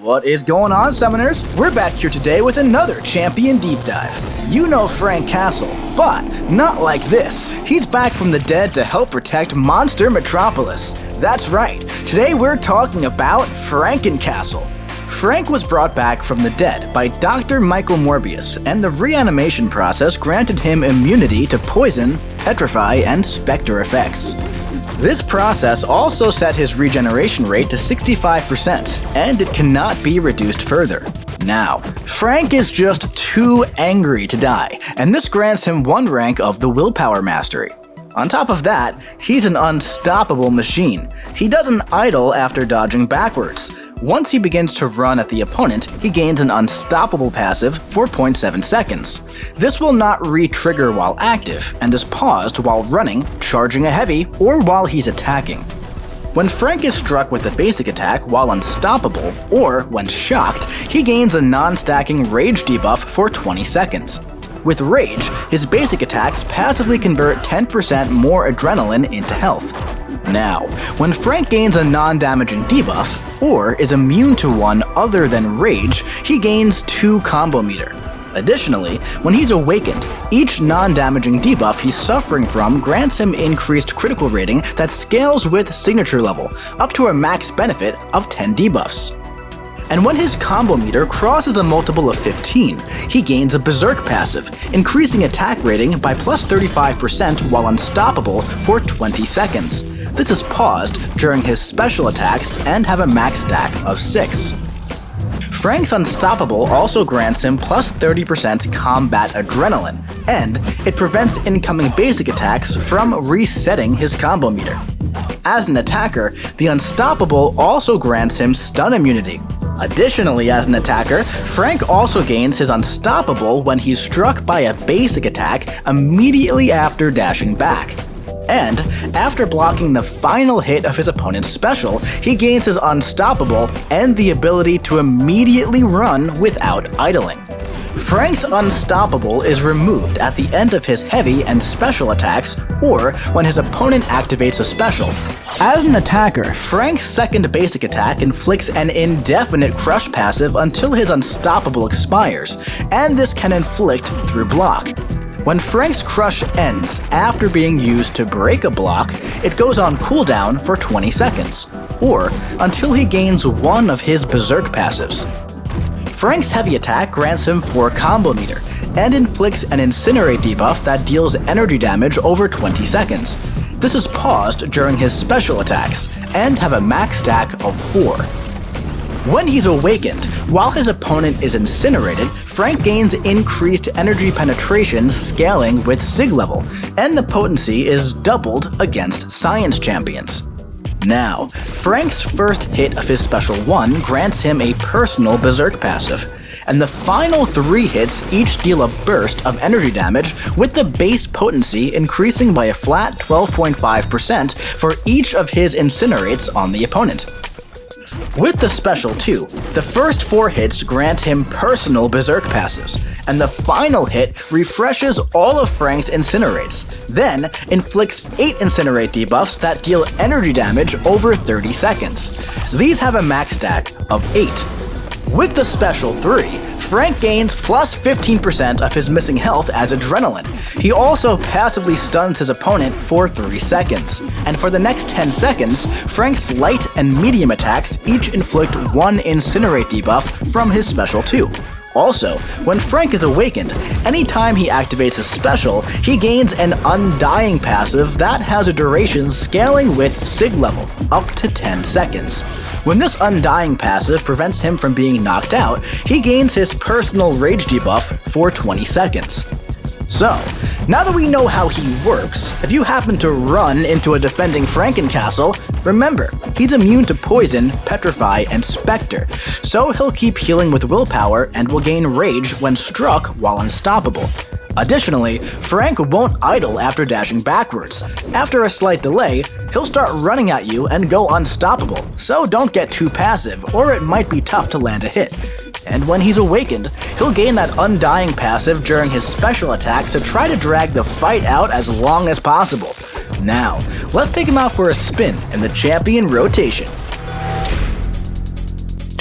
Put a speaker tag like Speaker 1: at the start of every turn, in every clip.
Speaker 1: What is going on, Summoners? We're back here today with another Champion Deep Dive. You know Franken-Castle, but not like this. He's back from the dead to help protect Monster Metropolis. That's right, today we're talking about Franken-Castle. Frank was brought back from the dead by Dr. Michael Morbius, and the reanimation process granted him immunity to poison, petrify, and specter effects. This process also set his regeneration rate to 65%, and it cannot be reduced further. Now, Frank is just too angry to die, and this grants him 1 rank of the Willpower Mastery. On top of that, he's an unstoppable machine. He doesn't idle after dodging backwards. Once he begins to run at the opponent, he gains an unstoppable passive for 0.7 seconds. This will not re-trigger while active, and is paused while running, charging a heavy, or while he's attacking. When Frank is struck with a basic attack while unstoppable, or when shocked, he gains a non-stacking rage debuff for 20 seconds. With Rage, his basic attacks passively convert 10% more adrenaline into health. Now, when Frank gains a non-damaging debuff, or is immune to one other than Rage, he gains 2 combo meter. Additionally, when he's awakened, each non-damaging debuff he's suffering from grants him increased critical rating that scales with signature level, up to a max benefit of 10 debuffs. And when his combo meter crosses a multiple of 15, he gains a Berserk passive, increasing attack rating by plus 35% while unstoppable for 20 seconds. This is paused during his special attacks and have a max stack of 6. Frank's Unstoppable also grants him plus 30% combat adrenaline, and it prevents incoming basic attacks from resetting his combo meter. As an attacker, the Unstoppable also grants him stun immunity. Additionally, as an attacker, Frank also gains his Unstoppable when he's struck by a basic attack immediately after dashing back. And after blocking the final hit of his opponent's special, he gains his Unstoppable and the ability to immediately run without idling. Frank's Unstoppable is removed at the end of his heavy and special attacks, or when his opponent activates a special. As an attacker, Frank's second basic attack inflicts an indefinite crush passive until his Unstoppable expires, and this can inflict through block. When Frank's crush ends after being used to break a block, it goes on cooldown for 20 seconds, or until he gains one of his Berserk passives. Frank's heavy attack grants him 4 combo meter, and inflicts an Incinerate debuff that deals energy damage over 20 seconds. This is paused during his special attacks, and have a max stack of 4. When he's awakened, while his opponent is incinerated, Frank gains increased energy penetration scaling with Sig level, and the potency is doubled against Science Champions. Now, Frank's first hit of his special 1 grants him a personal Berserk passive, and the final 3 hits each deal a burst of energy damage, with the base potency increasing by a flat 12.5% for each of his incinerates on the opponent. With the special 2, the first 4 hits grant him personal Berserk passives, and the final hit refreshes all of Frank's incinerates, then inflicts 8 incinerate debuffs that deal energy damage over 30 seconds. These have a max stack of 8. With the special 3, Frank gains plus 15% of his missing health as adrenaline. He also passively stuns his opponent for 3 seconds. And for the next 10 seconds, Frank's light and medium attacks each inflict 1 incinerate debuff from his special 2. Also, when Frank is awakened, anytime he activates a special, he gains an Undying passive that has a duration scaling with Sig level, up to 10 seconds. When this Undying passive prevents him from being knocked out, he gains his personal Rage debuff for 20 seconds. So, now that we know how he works, if you happen to run into a defending Franken-Castle, remember, he's immune to Poison, Petrify, and Spectre, so he'll keep healing with Willpower and will gain Rage when struck while unstoppable. Additionally, Frank won't idle after dashing backwards. After a slight delay, he'll start running at you and go unstoppable, so don't get too passive or it might be tough to land a hit. And when he's awakened, he'll gain that Undying passive during his special attacks to try to drag the fight out as long as possible. Now, let's take him out for a spin in the champion rotation.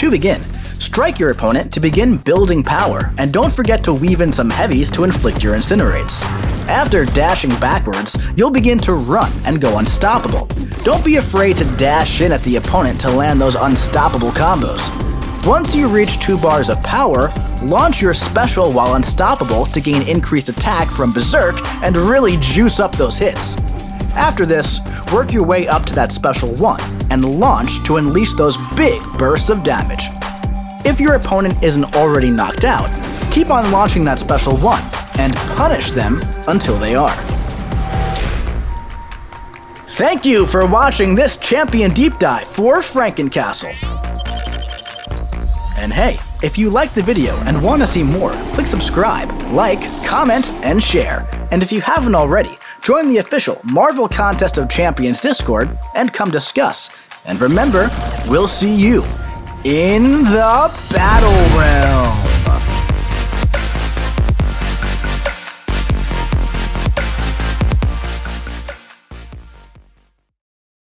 Speaker 1: To begin, Strike your opponent to begin building power, and don't forget to weave in some heavies to inflict your incinerates. After dashing backwards, you'll begin to run and go unstoppable. Don't be afraid to dash in at the opponent to land those unstoppable combos. Once you reach 2 bars of power, launch your special while unstoppable to gain increased attack from Berserk and really juice up those hits. After this, work your way up to that special 1 and launch to unleash those big bursts of damage. If your opponent isn't already knocked out, keep on launching that special 1 and punish them until they are. Thank you for watching this Champion Deep Dive for Franken-Castle. And hey, if you liked the video and want to see more, click subscribe, like, comment, and share. And if you haven't already, join the official Marvel Contest of Champions Discord and come discuss. And remember, we'll see you in the Battlerealm.